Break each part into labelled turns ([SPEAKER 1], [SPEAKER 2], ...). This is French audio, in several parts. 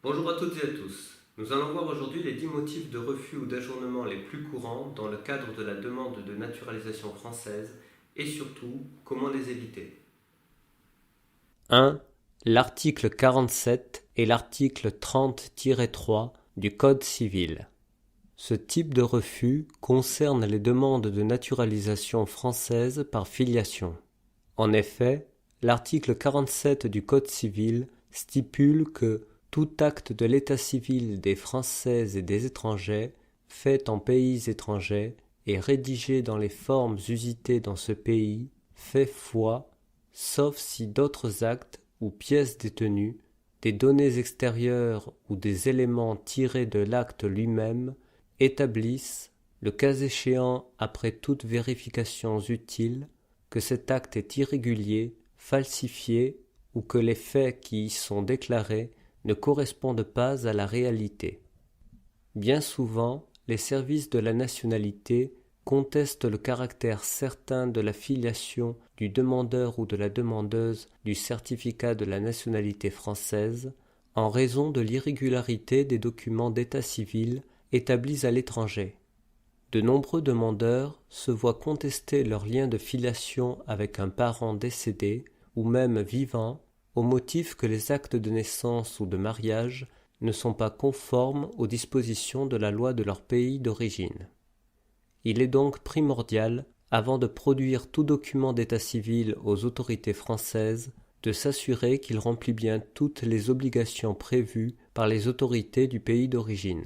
[SPEAKER 1] Bonjour à toutes et à tous. Nous allons voir aujourd'hui les 10 motifs de refus ou d'ajournement les plus courants dans le cadre de la demande de naturalisation française et surtout comment les éviter.
[SPEAKER 2] 1. L'article 47 et l'article 30-3 du Code civil. Ce type de refus concerne les demandes de naturalisation française par filiation. En effet, l'article 47 du Code civil stipule que tout acte de l'état civil des Français et des étrangers fait en pays étrangers et rédigé dans les formes usitées dans ce pays fait foi, sauf si d'autres actes ou pièces détenues, des données extérieures ou des éléments tirés de l'acte lui-même établissent, le cas échéant après toute vérification utile, que cet acte est irrégulier, falsifié ou que les faits qui y sont déclarés ne correspondent pas à la réalité. Bien souvent, les services de la nationalité contestent le caractère certain de la filiation du demandeur ou de la demandeuse du certificat de la nationalité française en raison de l'irrégularité des documents d'état civil établis à l'étranger. De nombreux demandeurs se voient contester leur lien de filiation avec un parent décédé ou même vivant au motif que les actes de naissance ou de mariage ne sont pas conformes aux dispositions de la loi de leur pays d'origine. Il est donc primordial, avant de produire tout document d'état civil aux autorités françaises, de s'assurer qu'il remplit bien toutes les obligations prévues par les autorités du pays d'origine.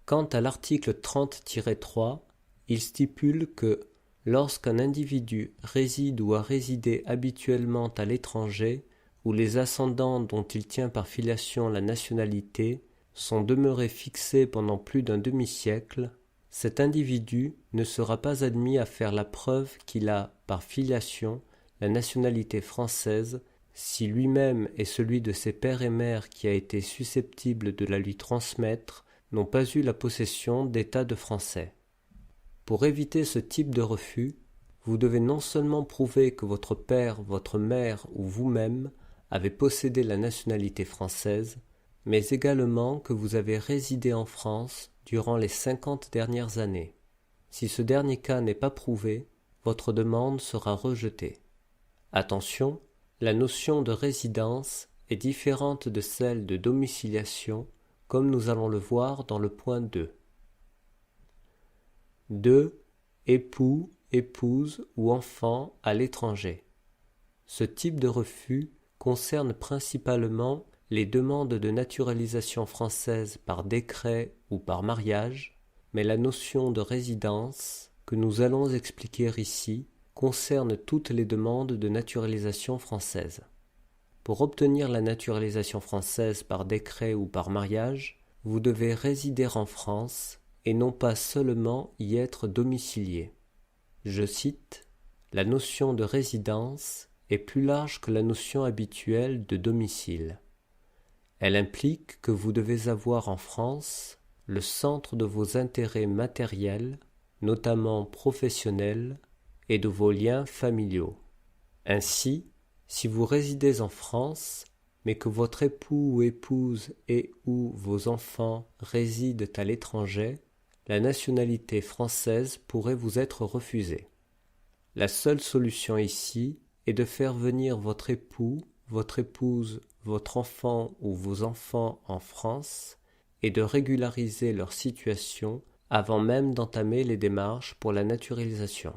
[SPEAKER 2] Quant à l'article 30-3, il stipule que lorsqu'un individu réside ou a résidé habituellement à l'étranger, ou les ascendants dont il tient par filiation la nationalité sont demeurés fixés pendant plus d'un demi-siècle, cet individu ne sera pas admis à faire la preuve qu'il a, par filiation, la nationalité française si lui-même et celui de ses pères et mères qui a été susceptible de la lui transmettre n'ont pas eu la possession d'état de français. Pour éviter ce type de refus, vous devez non seulement prouver que votre père, votre mère ou vous-même avez possédé la nationalité française, mais également que vous avez résidé en France durant les 50 dernières années. Si ce dernier cas n'est pas prouvé, votre demande sera rejetée. Attention, la notion de résidence est différente de celle de domiciliation, comme nous allons le voir dans le point 2. 2. Époux, épouse ou enfant à l'étranger. Ce type de refus concerne principalement les demandes de naturalisation française par décret ou par mariage, mais la notion de résidence, que nous allons expliquer ici, concerne toutes les demandes de naturalisation française. Pour obtenir la naturalisation française par décret ou par mariage, vous devez résider en France et non pas seulement y être domicilié. Je cite, « La notion de résidence est plus large que la notion habituelle de domicile. Elle implique que vous devez avoir en France le centre de vos intérêts matériels, notamment professionnels, et de vos liens familiaux. Ainsi, si vous résidez en France, mais que votre époux ou épouse et ou vos enfants résident à l'étranger, la nationalité française pourrait vous être refusée. La seule solution ici est de faire venir votre époux, votre épouse, votre enfant ou vos enfants en France et de régulariser leur situation avant même d'entamer les démarches pour la naturalisation.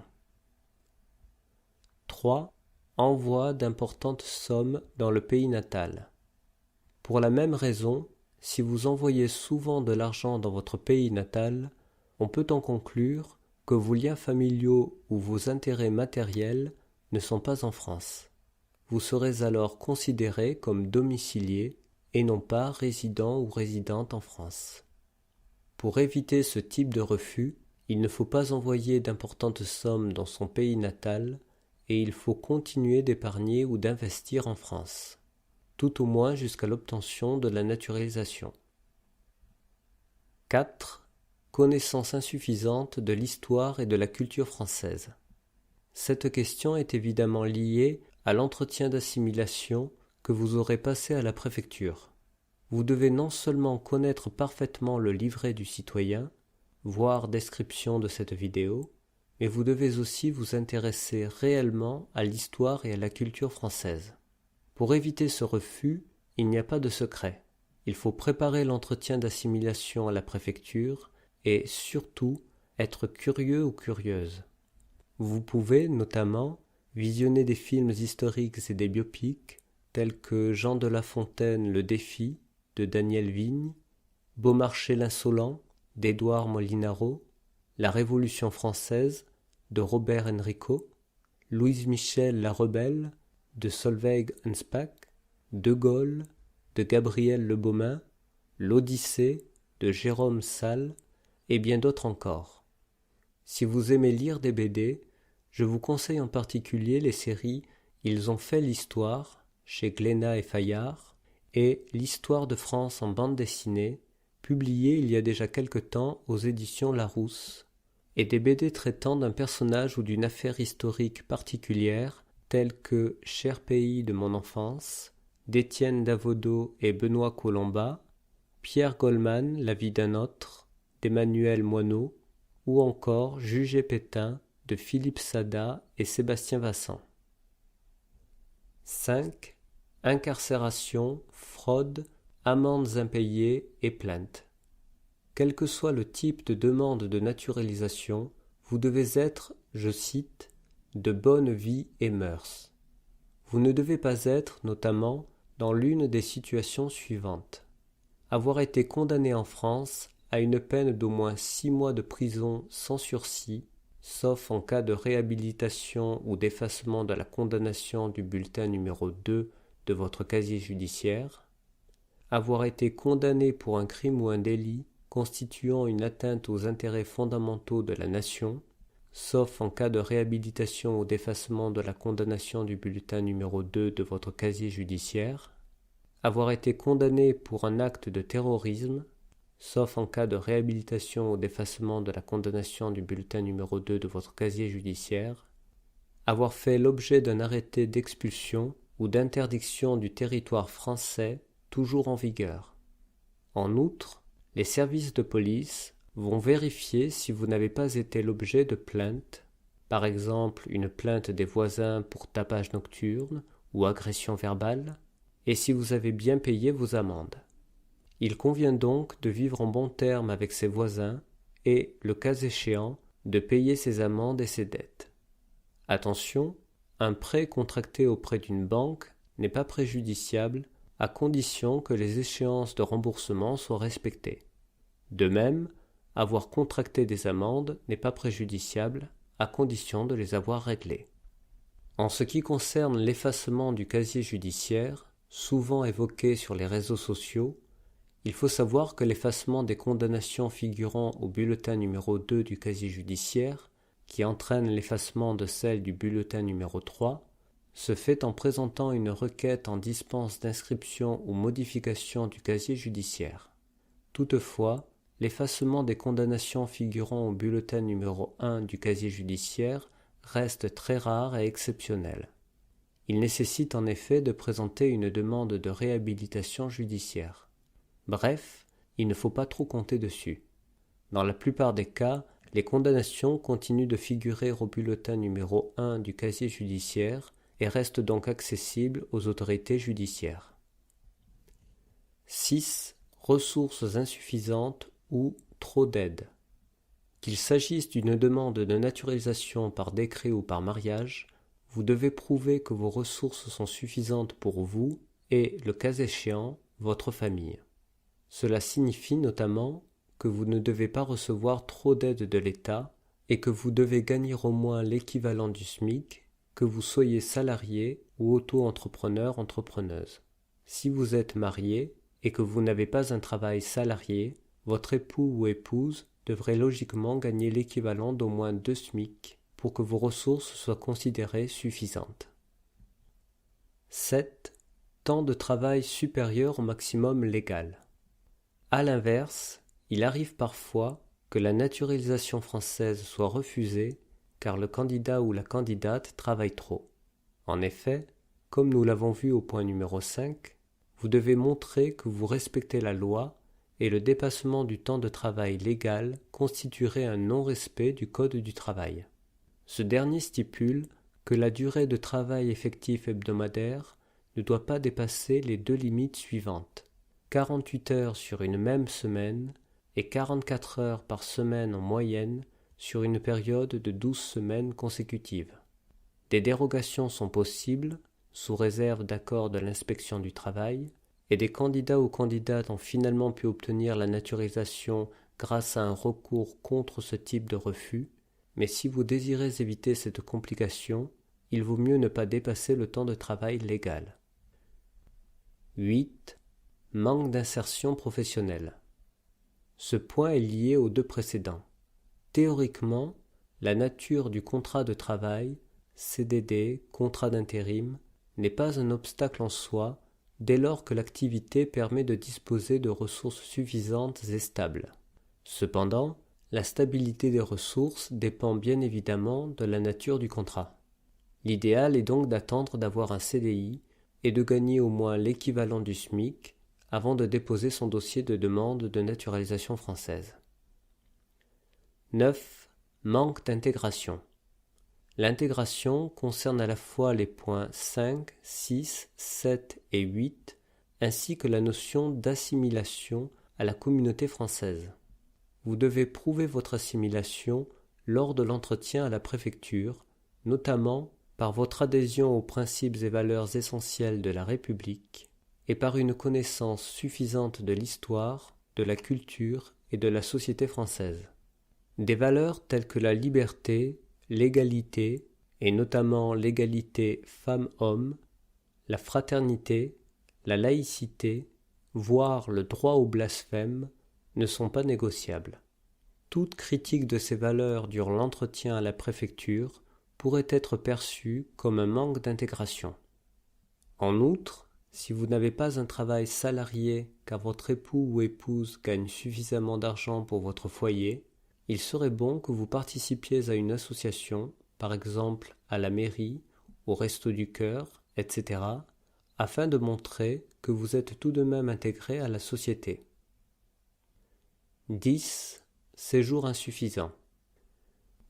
[SPEAKER 2] 3. Envoi d'importantes sommes dans le pays natal. Pour la même raison, si vous envoyez souvent de l'argent dans votre pays natal, on peut en conclure que vos liens familiaux ou vos intérêts matériels ne sont pas en France. Vous serez alors considéré comme domicilié et non pas résident ou résidente en France. Pour éviter ce type de refus, il ne faut pas envoyer d'importantes sommes dans son pays natal et il faut continuer d'épargner ou d'investir en France, tout au moins jusqu'à l'obtention de la naturalisation. 4. Connaissance insuffisante de l'histoire et de la culture française. Cette question est évidemment liée à l'entretien d'assimilation que vous aurez passé à la préfecture. vous devez non seulement connaître parfaitement le livret du citoyen, voire description de cette vidéo, mais vous devez aussi vous intéresser réellement à l'histoire et à la culture française. Pour éviter ce refus, il n'y a pas de secret. Il faut préparer l'entretien d'assimilation à la préfecture et, surtout, être curieux ou curieuse. Vous pouvez, notamment, visionner des films historiques et des biopics tels que Jean de La Fontaine, Le Défi, de Daniel Vigne, Beaumarchais l'insolent, d'Édouard Molinaro, La Révolution française, de Robert Enrico, Louise Michel La Rebelle, de Solveig Unspack, De Gaulle, de Gabriel Le Baumin, L'Odyssée, de Jérôme Salle, et bien d'autres encore. Si vous aimez lire des BD, je vous conseille en particulier les séries Ils ont fait l'histoire, chez Glénat et Fayard, et L'Histoire de France en bande dessinée, publiée il y a déjà quelque temps aux éditions Larousse, et des BD traitant d'un personnage ou d'une affaire historique particulière, tels que Cher pays de mon enfance, d'Étienne Davodo et Benoît Colomba, Pierre Goldman, La vie d'un autre, d'Emmanuel Moineau, ou encore Jugé Pétain, de Philippe Sada et Sébastien Vassan. 5. Incarcération, fraude, amendes impayées et plaintes. Quel que soit le type de demande de naturalisation, vous devez être, je cite, « de bonne vie et mœurs ». Vous ne devez pas être, notamment, dans l'une des situations suivantes. Avoir été condamné en France à une peine d'au moins 6 mois de prison sans sursis, sauf en cas de réhabilitation ou d'effacement de la condamnation du bulletin numéro 2 de votre casier judiciaire, avoir été condamné pour un crime ou un délit constituant une atteinte aux intérêts fondamentaux de la nation, sauf en cas de réhabilitation ou d'effacement de la condamnation du bulletin numéro 2 de votre casier judiciaire, avoir été condamné pour un acte de terrorisme, sauf en cas de réhabilitation ou d'effacement de la condamnation du bulletin numéro 2 de votre casier judiciaire, avoir fait l'objet d'un arrêté d'expulsion ou d'interdiction du territoire français toujours en vigueur. En outre, les services de police vont vérifier si vous n'avez pas été l'objet de plaintes, par exemple une plainte des voisins pour tapage nocturne ou agression verbale, et si vous avez bien payé vos amendes. Il convient donc de vivre en bon terme avec ses voisins et, le cas échéant, de payer ses amendes et ses dettes. Attention, un prêt contracté auprès d'une banque n'est pas préjudiciable à condition que les échéances de remboursement soient respectées. De même, avoir contracté des amendes n'est pas préjudiciable à condition de les avoir réglées. En ce qui concerne l'effacement du casier judiciaire, souvent évoqué sur les réseaux sociaux, il faut savoir que l'effacement des condamnations figurant au bulletin numéro 2 du casier judiciaire, qui entraîne l'effacement de celle du bulletin numéro 3, se fait en présentant une requête en dispense d'inscription ou modification du casier judiciaire. Toutefois, l'effacement des condamnations figurant au bulletin numéro 1 du casier judiciaire reste très rare et exceptionnel. Il nécessite en effet de présenter une demande de réhabilitation judiciaire. Bref, il ne faut pas trop compter dessus. Dans la plupart des cas, les condamnations continuent de figurer au bulletin numéro 1 du casier judiciaire et restent donc accessibles aux autorités judiciaires. 6. Ressources insuffisantes ou trop d'aide. Qu'il s'agisse d'une demande de naturalisation par décret ou par mariage, vous devez prouver que vos ressources sont suffisantes pour vous et, le cas échéant, votre famille. Cela signifie notamment que vous ne devez pas recevoir trop d'aide de l'État et que vous devez gagner au moins l'équivalent du SMIC, que vous soyez salarié ou auto-entrepreneur-entrepreneuse. Si vous êtes marié et que vous n'avez pas un travail salarié, votre époux ou épouse devrait logiquement gagner l'équivalent d'au moins 2 SMIC pour que vos ressources soient considérées suffisantes. 7. Temps de travail supérieur au maximum légal. À l'inverse, il arrive parfois que la naturalisation française soit refusée car le candidat ou la candidate travaille trop. En effet, comme nous l'avons vu au point numéro 5, Vous devez montrer que vous respectez la loi et le dépassement du temps de travail légal constituerait un non-respect du Code du travail. Ce dernier stipule que la durée de travail effectif hebdomadaire ne doit pas dépasser les deux limites suivantes: 48 heures sur une même semaine et 44 heures par semaine en moyenne sur une période de 12 semaines consécutives. Des dérogations sont possibles, sous réserve d'accord de l'inspection du travail, et des candidats ou candidates ont finalement pu obtenir la naturalisation grâce à un recours contre ce type de refus, mais si vous désirez éviter cette complication, il vaut mieux ne pas dépasser le temps de travail légal. 8. Manque d'insertion professionnelle. Ce point est lié aux deux précédents. Théoriquement, la nature du contrat de travail, CDD, contrat d'intérim, n'est pas un obstacle en soi dès lors que l'activité permet de disposer de ressources suffisantes et stables. Cependant, la stabilité des ressources dépend bien évidemment de la nature du contrat. L'idéal est donc d'attendre d'avoir un CDI et de gagner au moins l'équivalent du SMIC avant de déposer son dossier de demande de naturalisation française. 9. Manque d'intégration. L'intégration concerne à la fois les points 5, 6, 7 et 8, ainsi que la notion d'assimilation à la communauté française. Vous devez prouver votre assimilation lors de l'entretien à la préfecture, notamment par votre adhésion aux principes et valeurs essentielles de la République et par une connaissance suffisante de l'histoire, de la culture et de la société française. Des valeurs telles que la liberté, l'égalité, et notamment l'égalité femmes-hommes, la fraternité, la laïcité, voire le droit au blasphème, ne sont pas négociables. Toute critique de ces valeurs durant l'entretien à la préfecture pourrait être perçue comme un manque d'intégration. En outre, si vous n'avez pas un travail salarié car votre époux ou épouse gagne suffisamment d'argent pour votre foyer, il serait bon que vous participiez à une association, par exemple à la mairie, au Resto du Cœur, etc., afin de montrer que vous êtes tout de même intégré à la société. 10. Séjour insuffisant.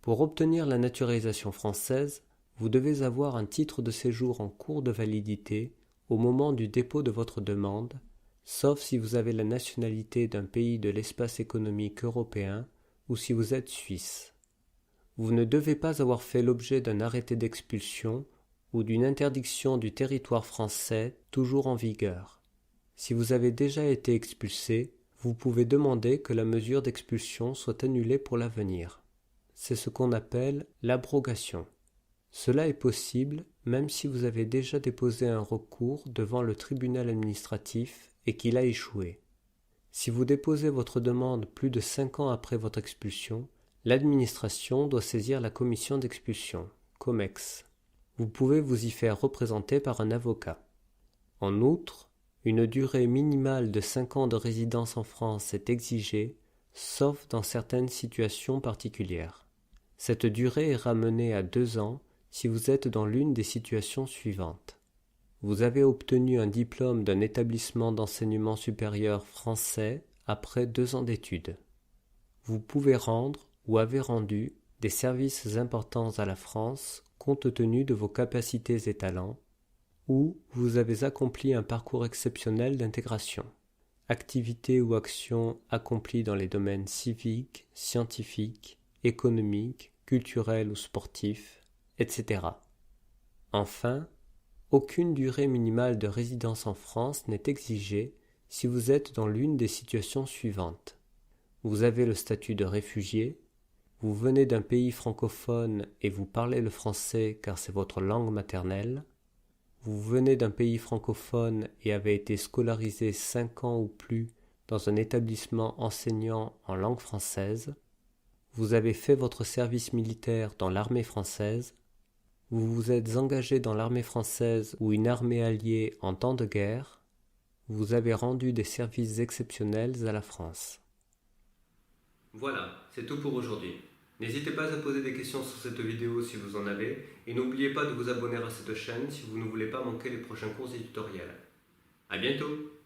[SPEAKER 2] Pour obtenir la naturalisation française, vous devez avoir un titre de séjour en cours de validité au moment du dépôt de votre demande, sauf si vous avez la nationalité d'un pays de l'espace économique européen ou si vous êtes suisse. Vous ne devez pas avoir fait l'objet d'un arrêté d'expulsion ou d'une interdiction du territoire français toujours en vigueur. Si vous avez déjà été expulsé, vous pouvez demander que la mesure d'expulsion soit annulée pour l'avenir. C'est ce qu'on appelle l'abrogation. Cela est possible même si vous avez déjà déposé un recours devant le tribunal administratif et qu'il a échoué. Si vous déposez votre demande plus de 5 ans après votre expulsion, l'administration doit saisir la commission d'expulsion, COMEX. Vous pouvez vous y faire représenter par un avocat. En outre, une durée minimale de 5 ans de résidence en France est exigée, sauf dans certaines situations particulières. Cette durée est ramenée à 2 ans si vous êtes dans l'une des situations suivantes. Vous avez obtenu un diplôme d'un établissement d'enseignement supérieur français après 2 ans d'études. Vous pouvez rendre ou avez rendu des services importants à la France compte tenu de vos capacités et talents, ou vous avez accompli un parcours exceptionnel d'intégration. Activités ou actions accomplies dans les domaines civiques, scientifiques, économiques, culturels ou sportifs, etc. Enfin, aucune durée minimale de résidence en France n'est exigée si vous êtes dans l'une des situations suivantes. Vous avez le statut de réfugié, vous venez d'un pays francophone et vous parlez le français car c'est votre langue maternelle, vous venez d'un pays francophone et avez été scolarisé 5 ans ou plus dans un établissement enseignant en langue française, vous avez fait votre service militaire dans l'armée française, vous vous êtes engagé dans l'armée française ou une armée alliée en temps de guerre, vous avez rendu des services exceptionnels à la France.
[SPEAKER 1] Voilà, c'est tout pour aujourd'hui. N'hésitez pas à poser des questions sur cette vidéo si vous en avez, et n'oubliez pas de vous abonner à cette chaîne si vous ne voulez pas manquer les prochains cours et tutoriels. À bientôt!